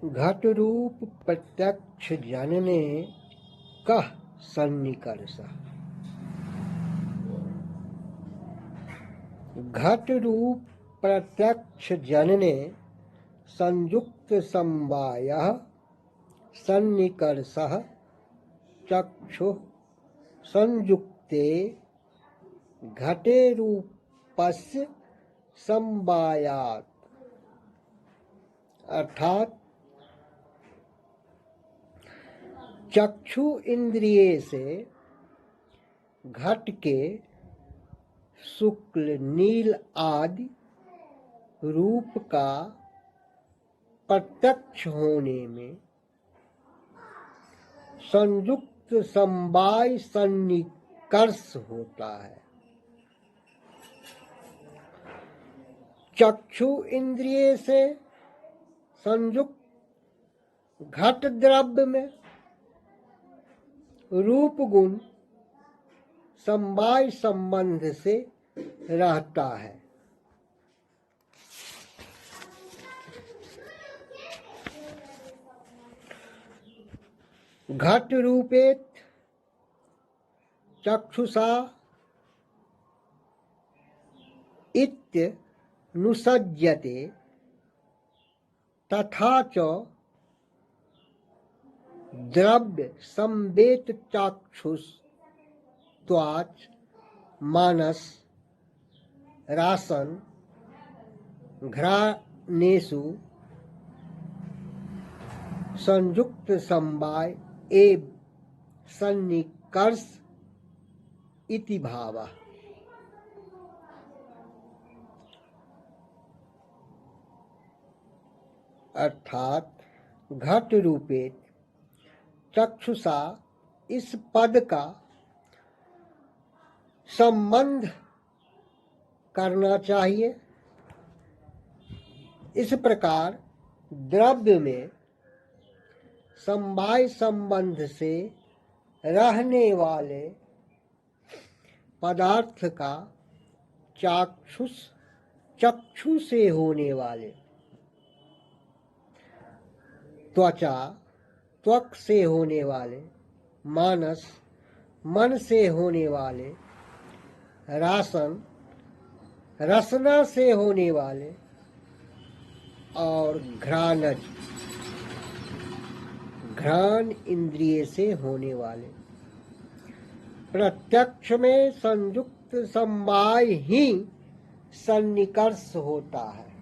घट रूप प्रत्यक्ष जनने कह सन्निकर्ष। घट रूप प्रत्यक्ष जनने संयुक्त समवायः सन्निकर्षः चक्षुः संयुक्ते घटे रूपस्य समवायात्। अर्थात चक्षु इंद्रिय से घट के शुक्ल नील आदि रूप का प्रत्यक्ष होने में संयुक्त समवाय सन्निकर्ष होता है। चक्षु इंद्रिय से संयुक्त घट द्रव्य में रूप गुण समवाय संबंध से रहता है। घट रूपेत चक्षुषा इत्य नुसज्जते तथा च द्रव्य संवेत चाक्षुष त्वाच मानस रासन घ्राणेषु संयुक्त समवाय एव सन्निकर्ष इति भावः। अर्थात घट रूपेत चक्षुषा इस पद का संबंध करना चाहिए। इस प्रकार द्रव्य में समवाय संबंध से रहने वाले पदार्थ का चक्षु से होने वाले, त्वचा त्वक से होने वाले, मानस मन से होने वाले, रासन रसना से होने वाले और घ्राणज घ्राण इंद्रिय से होने वाले प्रत्यक्ष में संयुक्त समवाय ही सन्निकर्ष होता है।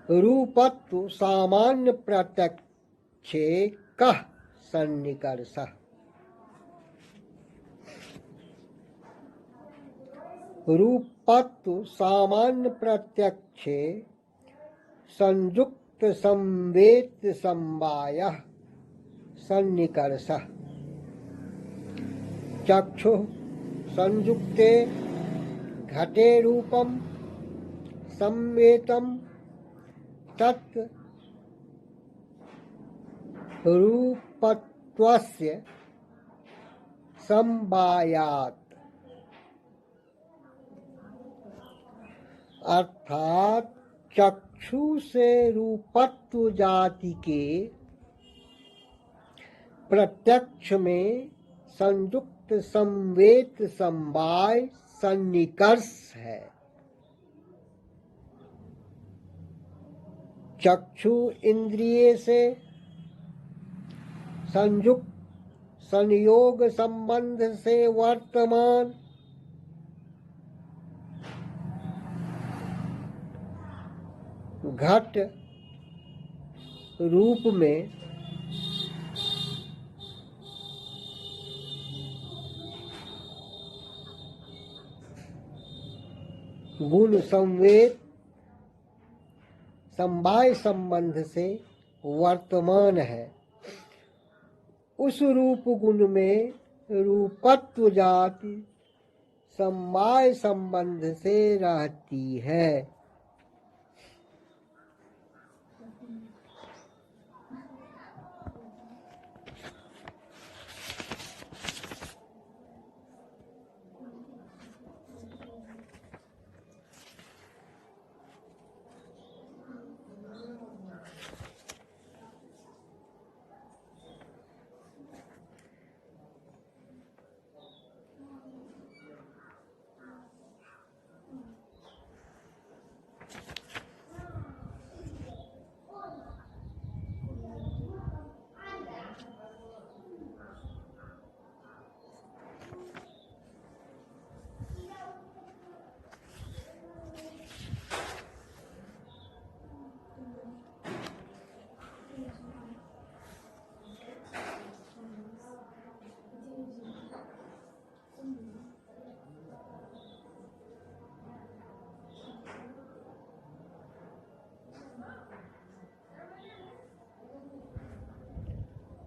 रूपत्व सामान्य प्रत्यक्षे कः सन्निकर्षः। रूपत्व सामान्य प्रत्यक्षे संयुक्त संवेत समवायः सन्निकर्षः। चक्षुः संयुक्ते घटे रूपम संवेतम तत् रूपत्वस्य समवायात्। अर्थात चक्षु से रूपत्व जाति के प्रत्यक्ष में संयुक्त संवेत समवाय सन्निकर्ष है। चक्षु इंद्रिय से संयुक्त संयोग संबंध से वर्तमान घट रूप में गुण संवेद समवाय संबंध से वर्तमान है। उस रूप गुण में रूपत्व जाति समवाय संबंध से रहती है।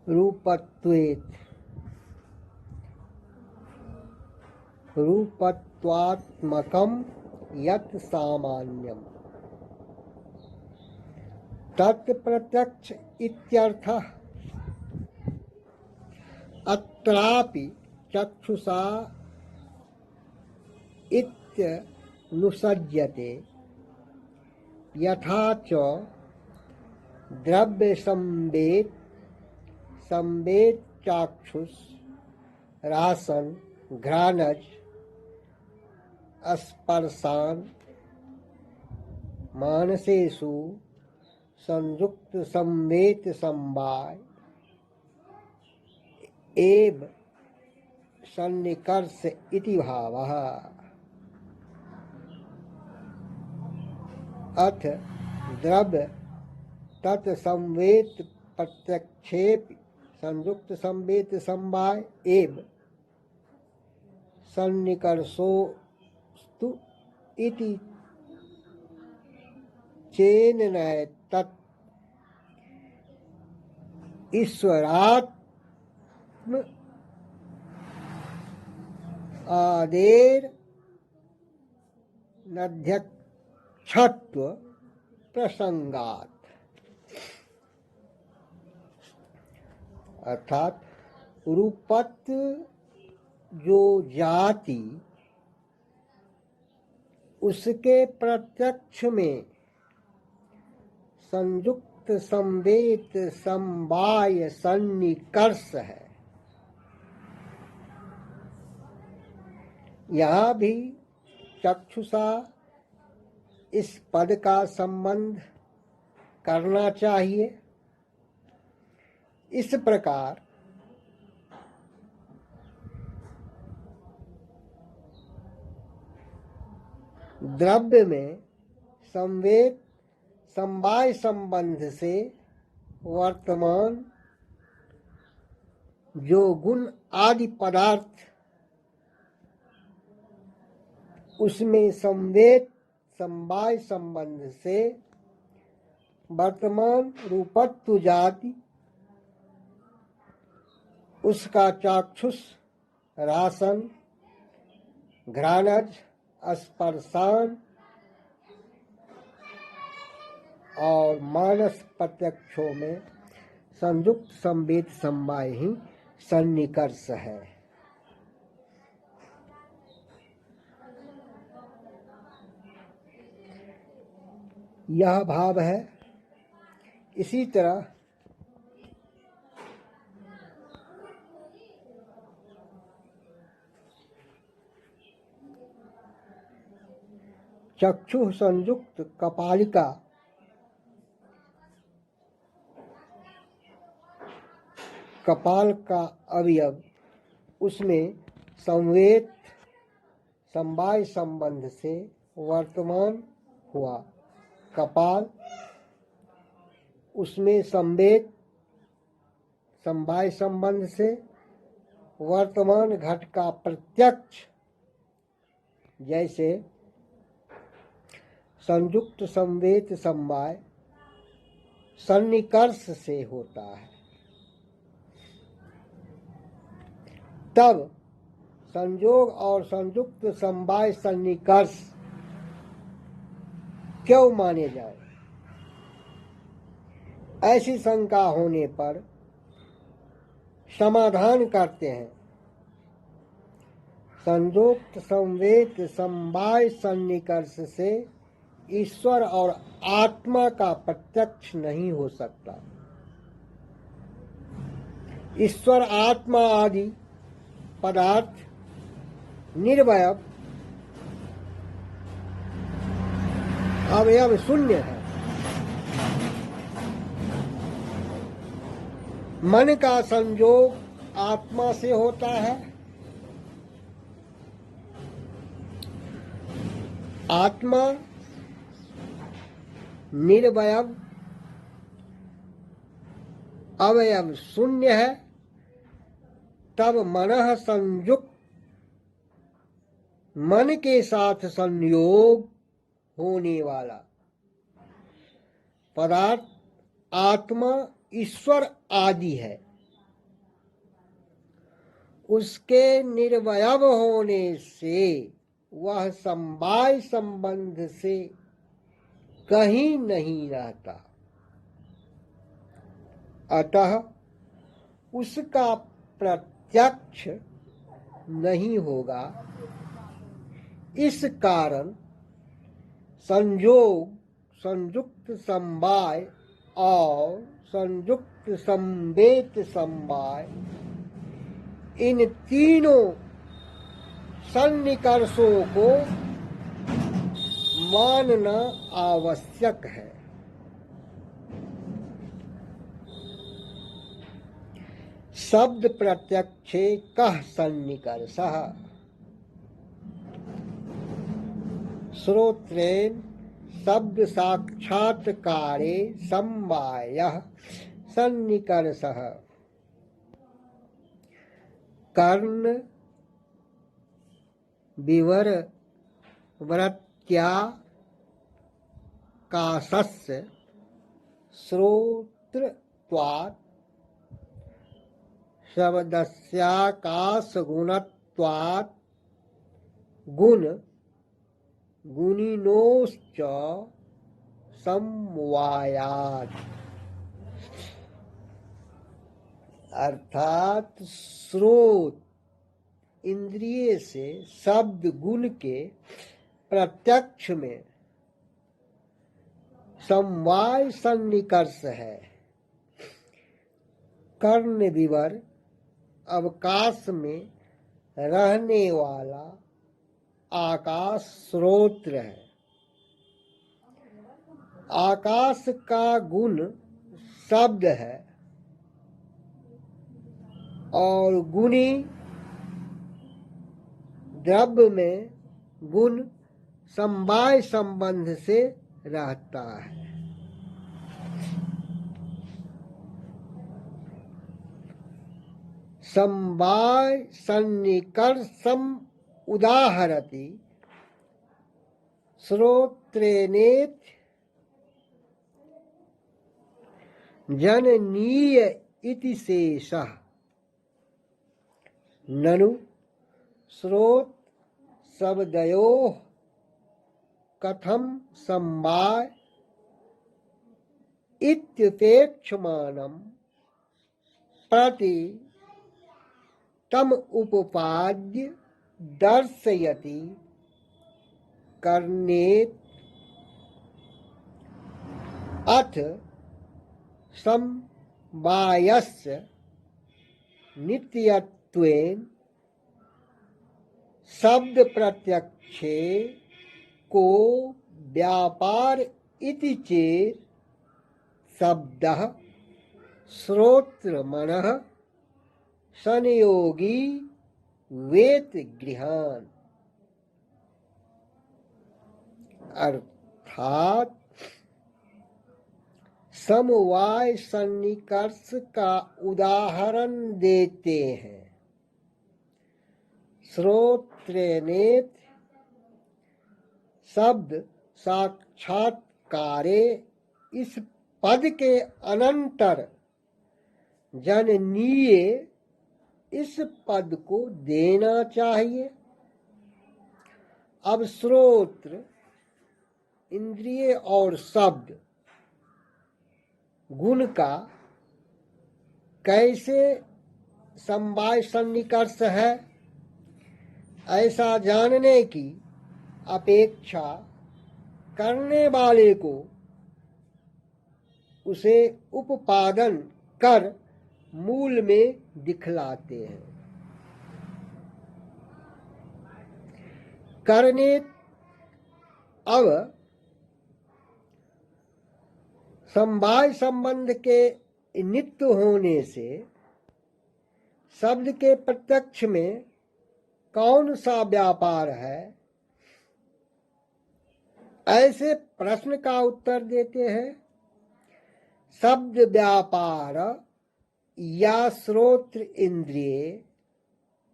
रूपत्वेत् रूपत्वात्मकं यत् सामान्यम् तत् प्रत्यक्ष इत्यर्थः। अत्रापि चक्षुषा इत्यनुसज्यते यथा च द्रव्य संवेद चाक्षुष रासन घ्राणज स्पर्शान मानसेषु संयुक्त संवेद समवाय एव सन्निकर्ष इति भावः। अथ द्रव्य तत्संवेद प्रत्यक्षेप संयुक्त संवेद समवाय एव सन्निकर्षोस्तु इति चेन तत् ईश्वरात्म आदेर नध्यक्षत्व प्रसंगात। अर्थात रूपत्व जो जाति उसके प्रत्यक्ष में संयुक्त संवेद समवाय सन्निकर्ष है। यहाँ भी चक्षुषा इस पद का संबंध करना चाहिए। इस प्रकार द्रव्य में संवेद समवाय संबंध से वर्तमान जो गुण आदि पदार्थ उसमें संवेद समवाय संबंध से वर्तमान रूपत्व जाति उसका चाक्षुष रासन घ्राणज स्पर्शान और मानस प्रत्यक्षों में संयुक्त संवेद समवाय ही सन्निकर्ष है। यह भाव है। इसी तरह चक्षु संयुक्त कपालिका कपाल का अवयव उसमें संवेद समवाय संबंध से वर्तमान हुआ। कपाल उसमें संवेद समवाय संबंध से वर्तमान घट का प्रत्यक्ष जैसे संयुक्त संवेद समवाय सन्निकर्ष से होता है। तब संयोग और संयुक्त समवाय सन्निकर्ष क्यों माने जाए? ऐसी शंका होने पर समाधान करते हैं। संयुक्त संवेद समवाय सन्निकर्ष से ईश्वर और आत्मा का प्रत्यक्ष नहीं हो सकता। ईश्वर आत्मा आदि पदार्थ निर्वयव अवयव शून्य है। मन का संयोग आत्मा से होता है। आत्मा निर्वयव अवयव शून्य है। तब मनः संयुक्त मन के साथ संयोग होने वाला पदार्थ आत्मा ईश्वर आदि है। उसके निर्वयव होने से वह समवाय संबंध से कहीं नहीं रहता, अतः उसका प्रत्यक्ष नहीं होगा। इस कारण संयोग, संयुक्त समवाय और संयुक्त संवेत समवाय, इन तीनों सन्निकर्षों को मानना आवश्यक है। शब्द प्रत्यक्षे कः सन्निकर्षः, श्रोत्रेण शब्द साक्षात्कारे समवायः सन्निकर्षः। कर्ण विवर वृत्त्याकाशस्य श्रोत्रत्वात् शब्दस्याकाशगुणत्वात् गुण गुणिनोश्च समवायात्। अर्थात श्रोत इंद्रिय से शब्द गुण के प्रत्यक्ष में समवाय सन्निकर्ष है। कर्ण विवर अवकाश में रहने वाला आकाश श्रोत्र है। आकाश का गुण शब्द है और गुणी द्रव्य में गुण समवाय संबंध से रहता है। समवाय सन्निकर्षम उदाहरति श्रोत्रेणेत जननीय इति शेषः। ननु श्रोत शब्दयोः कथम समवाय इत्युपेक्षमानं प्रति तम उपपाद्य दर्शयति कर्णेत अथ समवायस्य नित्यत्वेन शब्द प्रत्यक्षे को व्यापार इति चेत् शब्दः श्रोत्र मनः संयोगी वेत गृहान। अर्थात समवाय सन्निकर्ष का उदाहरण देते हैं। श्रोत्रेणेत शब्द साक्षात्कारे इस पद के अनंतर जननीय इस पद को देना चाहिए। अब श्रोत्र इंद्रिय और शब्द गुण का कैसे समवाय सन्निकर्ष है, ऐसा जानने की अपेक्षा करने वाले को उसे उपादान कर मूल में दिखलाते हैं। करने अब समवाय संबंध के नित्य होने से शब्द के प्रत्यक्ष में कौन सा व्यापार है, ऐसे प्रश्न का उत्तर देते हैं। शब्द व्यापार या श्रोत्र इंद्रिय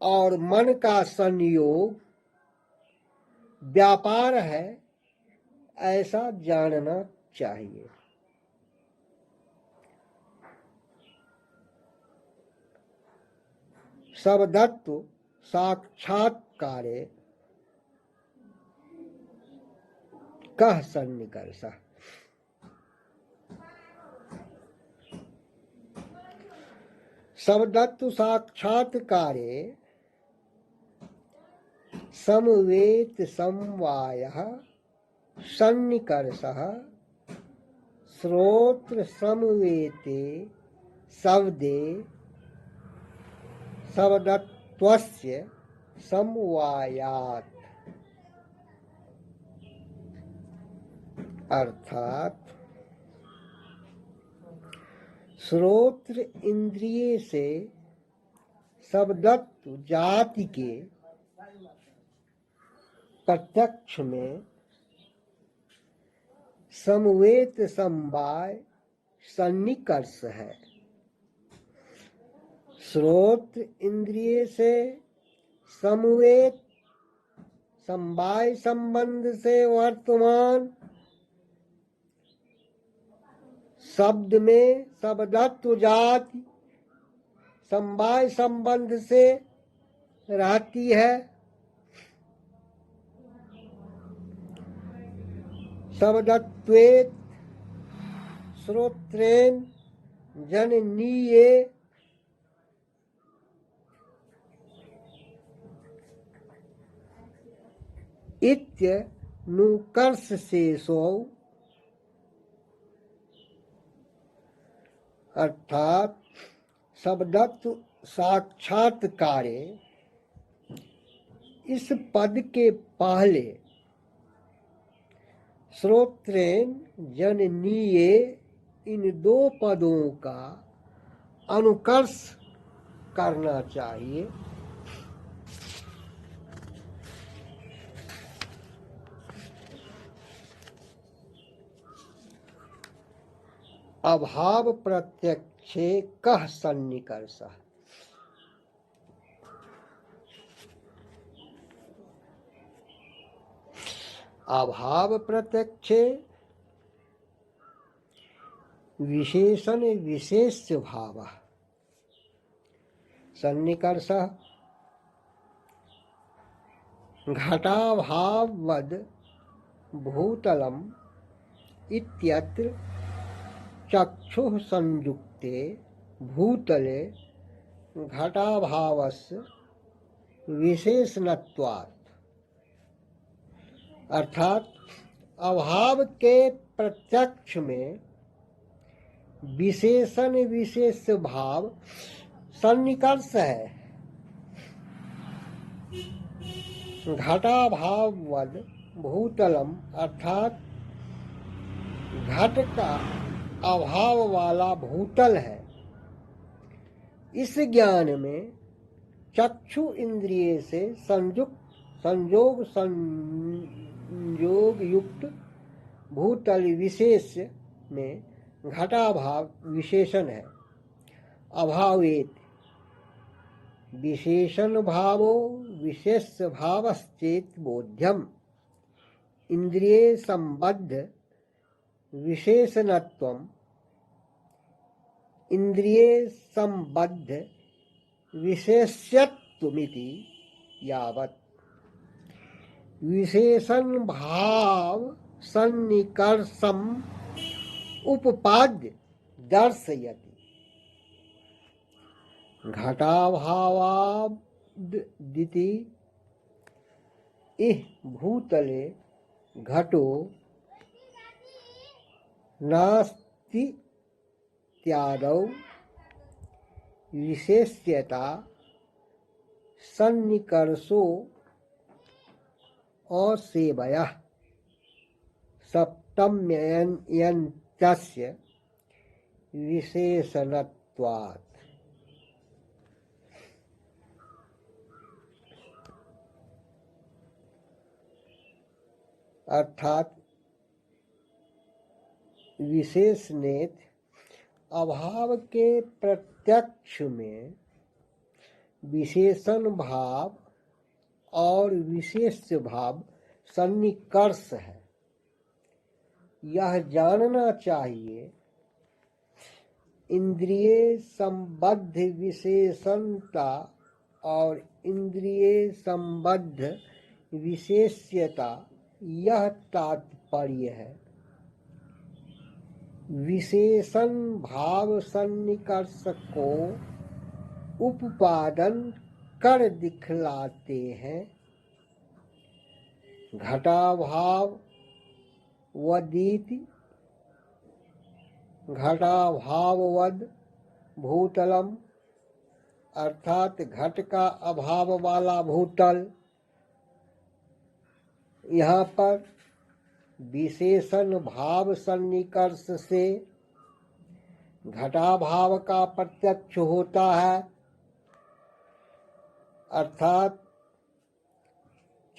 और मन का संयोग व्यापार है, ऐसा जानना चाहिए। शब्दत्व साक्षात्कारे कः सन्निकर्षः। शब्दत्व साक्षात्कारे समवेत समवायः सन्निकर्षः श्रोत्र समवेते शब्दे शब्दत्वस्य समवायात्। अर्थात श्रोत्र इंद्रिय से शब्दत्व जाति के प्रत्यक्ष में समवेत समवाय सन्निकर्ष है। श्रोत्र इंद्रिय से समवेत समवाय संबंध से वर्तमान शब्द में शब्दत्व जाति समवाय संबंध से रहती है। शब्दत्वेत श्रोत्रेण जननीये इत्यनुकर्ष शेषो। अर्थात शब्दत्व साक्षात्कारे इस पद के पहले श्रोत्रेण जननीये इन दो पदों का अनुकर्ष करना चाहिए। अभाव प्रत्यक्षे कः सन्निकर्षः। अभाव प्रत्यक्षे विशेषण विशेष्य भावः सन्निकर्षः। घटाभाववद् भूतलम् इत्यत्र चक्षुः संयुक्ते भूतले घटाभावस्य विशेषणत्वात्। अर्थात अभाव के प्रत्यक्ष में विशेषण विशेष भाव सन्निकर्ष है। घटाभाववद् भूतलम अर्थात घट का अभाव वाला भूतल है। इस ज्ञान में चक्षु इंद्रिय से संयोग युक्त भूतल विशेष में घटाभाव विशेषण है। अभावेत विशेषण भावो विशेष भावश्चेत बोध्यम। इंद्रिय संबद्ध विशेषणत्वम् इंद्रिय संबद्ध विशेष्यत्वमिति यावत् विशेषण भाव सन्निकर्षम् उपपाद्य दर्शयति। घटाभावादिति इह भूतले घटो नास्ति त्यादौ विशेष्यता सन्निकर्षो असेवयः सप्तम्यन्तस्य विशेषणत्वात्। अर्थात विशेषणेत अभाव के प्रत्यक्ष में विशेषण भाव और विशेष भाव सन्निकर्ष है। यह जानना चाहिए इंद्रिय संबद्ध विशेषणता और इंद्रिय संबद्ध विशेष्यता यह तात्पर्य है। विशेषण भाव सन्निकर्ष को उपादन कर दिखलाते हैं। घटाभाव वदीति, घटाभाववद भूतलम, अर्थात घट का अभाव वाला भूतल। यहाँ पर विशेषण भाव सन्निकर्ष से घटाभाव का प्रत्यक्ष होता है, अर्थात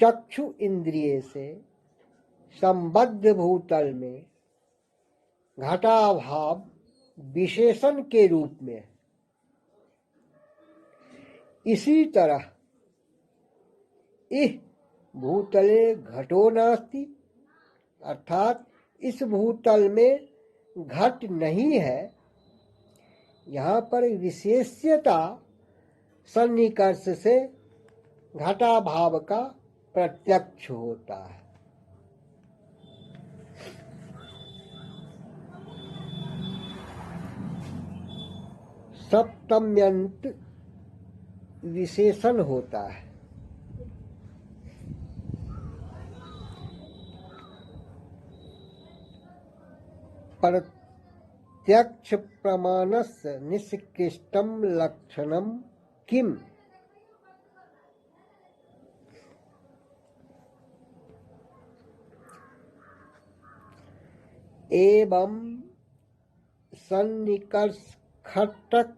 चक्षु इंद्रिय से संबद्ध भूतल में घटाभाव विशेषण के रूप में है। इसी तरह इह भूतले घटो नास्ति, अर्थात इस भूतल में घट नहीं है। यहाँ पर विशेष्यता सन्निकर्ष से घटाभाव का प्रत्यक्ष होता है। सप्तम्यंत विशेषण होता है। प्रत्यक्ष प्रमाणस्य निष्कृष्टम लक्षणम किम? एवं सन्निकर्ष खट्टक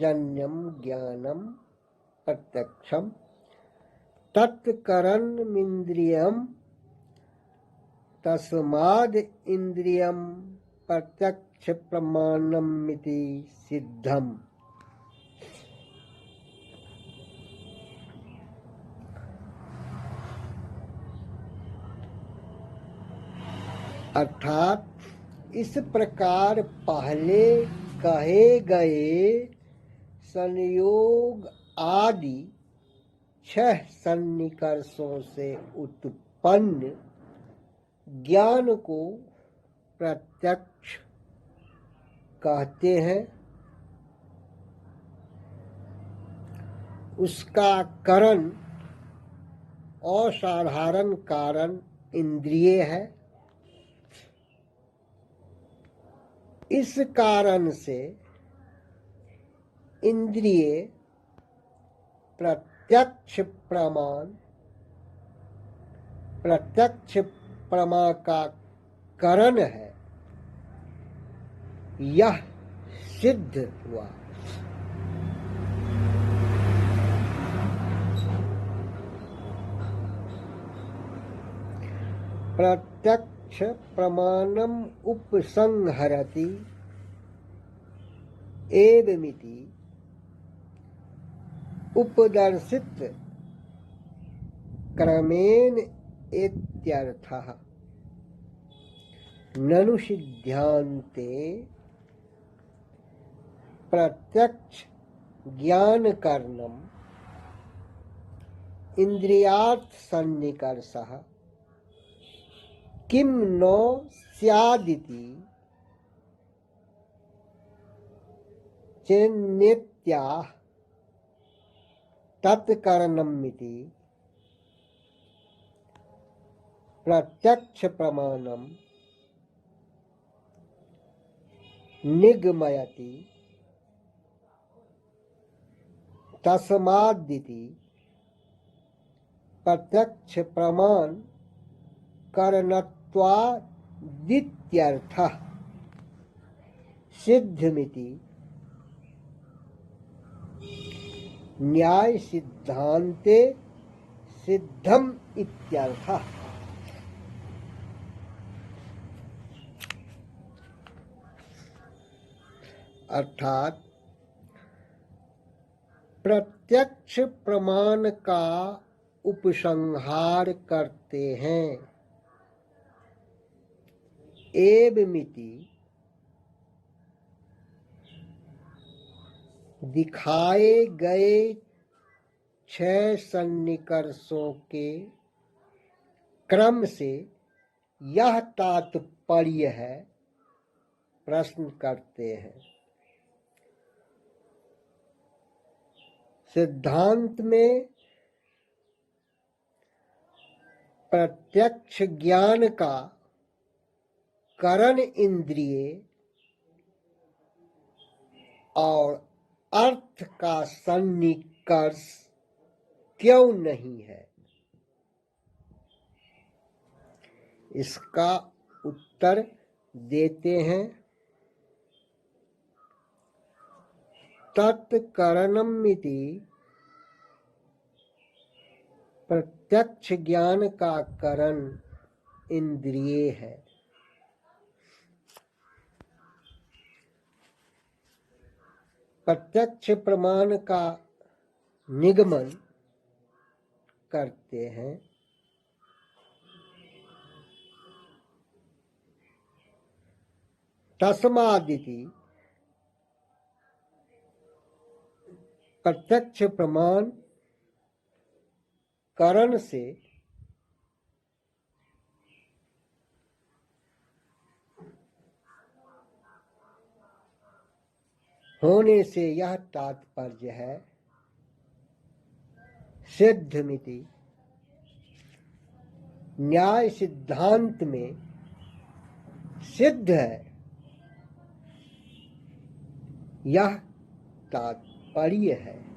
जन्यम ज्ञानम प्रत्यक्षम तत्करणमिन्द्रियम तस्माद् इंद्रियम प्रत्यक्ष प्रमाणमिति सिद्धम। अर्थात इस प्रकार पहले कहे गए संयोग आदि 6 सन्निकर्षों से उत्पन्न ज्ञान को प्रत्यक्ष कहते हैं। उसका कारण असाधारण कारण इंद्रिय है। इस कारण से इंद्रिय प्रत्यक्ष प्रमा का कारण है, यह सिद्ध हुआ। प्रत्यक्ष प्रमाणम उपसंहरति एवमिति उपदर्शित क्रमेण इत्यर्थः। ननु सिद्धान्ते प्रत्यक्ष ज्ञान कारणम इंद्रियार्थ सन्निकर्षः किम न स्यादिति चेन्नेत्याह तत्करणमिति प्रत्यक्ष प्रमाणम निगमयति तस्मादिति प्रत्यक्ष प्रमाण कारणत्वादित्यर्थः सिद्धमिति न्याय सिद्धान्ते सिद्धम इत्यर्थः। अर्थात प्रत्यक्ष प्रमाण का उपसंहार करते हैं। एवमिति दिखाए गए 6 सन्निकर्षों के क्रम से यह तात्पर्य है, प्रश्न करते हैं। सिद्धांत में प्रत्यक्ष ज्ञान का करण इंद्रिय और अर्थ का सन्निकर्ष क्यों नहीं है? इसका उत्तर देते हैं, तत्करणमिति प्रत्यक्ष ज्ञान का करण इंद्रिय है। प्रत्यक्ष प्रमाण का निगमन करते हैं। तस्मादिति प्रत्यक्ष प्रमाण करण से होने से यह तात्पर्य है, सिद्धमिति न्याय सिद्धांत में सिद्ध है, यह तात्पर्य है।